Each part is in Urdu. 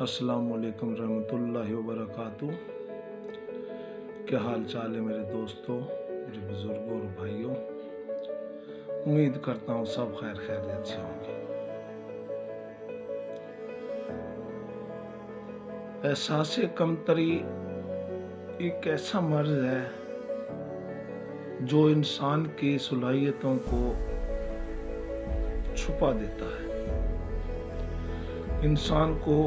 السلام علیکم رحمۃ اللہ وبرکاتہ۔ کیا حال چال ہے میرے دوستوں، میرے بزرگوں اور بھائیوں؟ امید کرتا ہوں سب خیریت سے ہوں گے۔ احساس کمتری ایک ایسا مرض ہے جو انسان کی صلاحیتوں کو چھپا دیتا ہے، انسان کو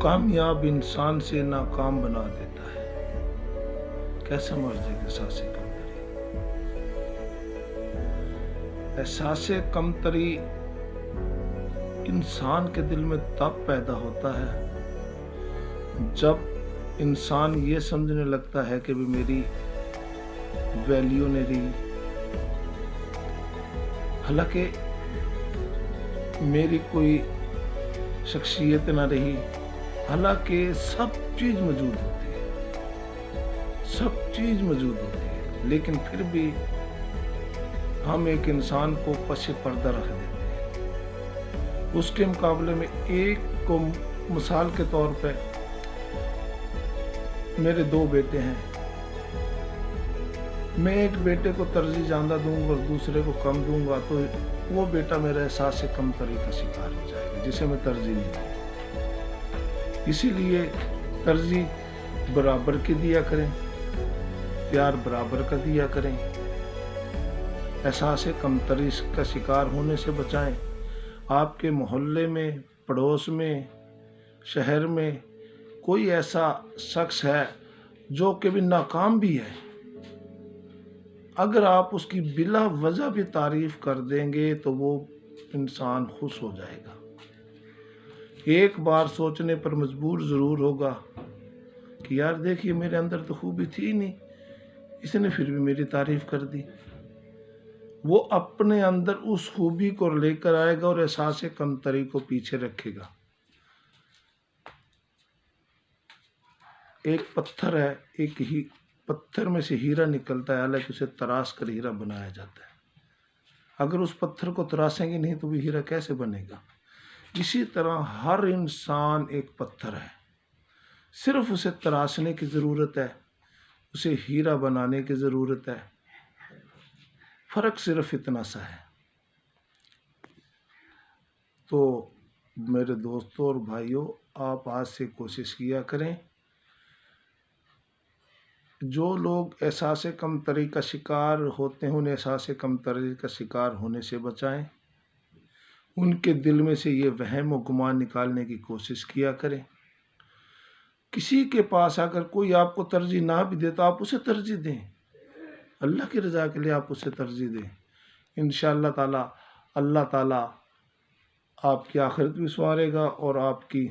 کامیاب انسان سے ناکام بنا دیتا ہے۔ کیسا مرض ہے احساس کمتری؟ احساس کمتری انسان کے دل میں تب پیدا ہوتا ہے جب انسان یہ سمجھنے لگتا ہے کہ بھی میری ویلیو نہیں رہی، حالانکہ میری کوئی شخصیت نہ رہی، حالانکہ سب چیز موجود ہوتی ہے، سب چیز موجود ہوتی ہے، لیکن پھر بھی ہم ایک انسان کو پس پردہ رکھ دیتے ہیں۔ اس کے مقابلے میں ایک کو مثال کے طور پہ میرے 2 بیٹے ہیں، میں ایک بیٹے کو ترجیح زیادہ دوں گا اور دوسرے کو کم دوں گا تو وہ بیٹا میرا احساس کمتری کا شکار ہو جائے گا جسے میں ترجیح نہیں دوں۔ اسی لیے ترجیح برابر کی دیا کریں، پیار برابر کا دیا کریں، احساس کمتری کا شکار ہونے سے بچائیں۔ آپ کے محلے میں، پڑوس میں، شہر میں کوئی ایسا شخص ہے جو کہ بھی ناکام بھی ہے، اگر آپ اس کی بلا وجہ بھی تعریف کر دیں گے تو وہ انسان خوش ہو جائے گا، ایک بار سوچنے پر مجبور ضرور ہوگا کہ یار دیکھیے میرے اندر تو خوبی تھی نہیں، اس نے پھر بھی میری تعریف کر دی۔ وہ اپنے اندر اس خوبی کو لے کر آئے گا اور احساس کمتری کو پیچھے رکھے گا۔ ایک پتھر ہے، ایک ہی پتھر میں سے ہیرا نکلتا ہے، حالانکہ اسے تراش کر ہیرا بنایا جاتا ہے۔ اگر اس پتھر کو تراشیں گے نہیں تو وہ ہیرا کیسے بنے گا؟ اسی طرح ہر انسان ایک پتھر ہے، صرف اسے تراشنے کی ضرورت ہے، اسے ہیرا بنانے کی ضرورت ہے، فرق صرف اتنا سا ہے۔ تو میرے دوستوں اور بھائیوں، آپ آج سے کوشش کیا کریں، جو لوگ احساس کمتری کا شکار ہوتے ہیں انہیں احساس کمتری کا شکار ہونے سے بچائیں، ان کے دل میں سے یہ وہم و گمان نکالنے کی کوشش کیا کریں۔ کسی کے پاس اگر کوئی آپ کو ترجیح نہ بھی دے تو آپ اسے ترجیح دیں، اللہ کی رضا کے لیے آپ اسے ترجیح دیں۔ انشاءاللہ تعالی اللہ تعالی آپ کی آخرت بھی سنوارے گا اور آپ کی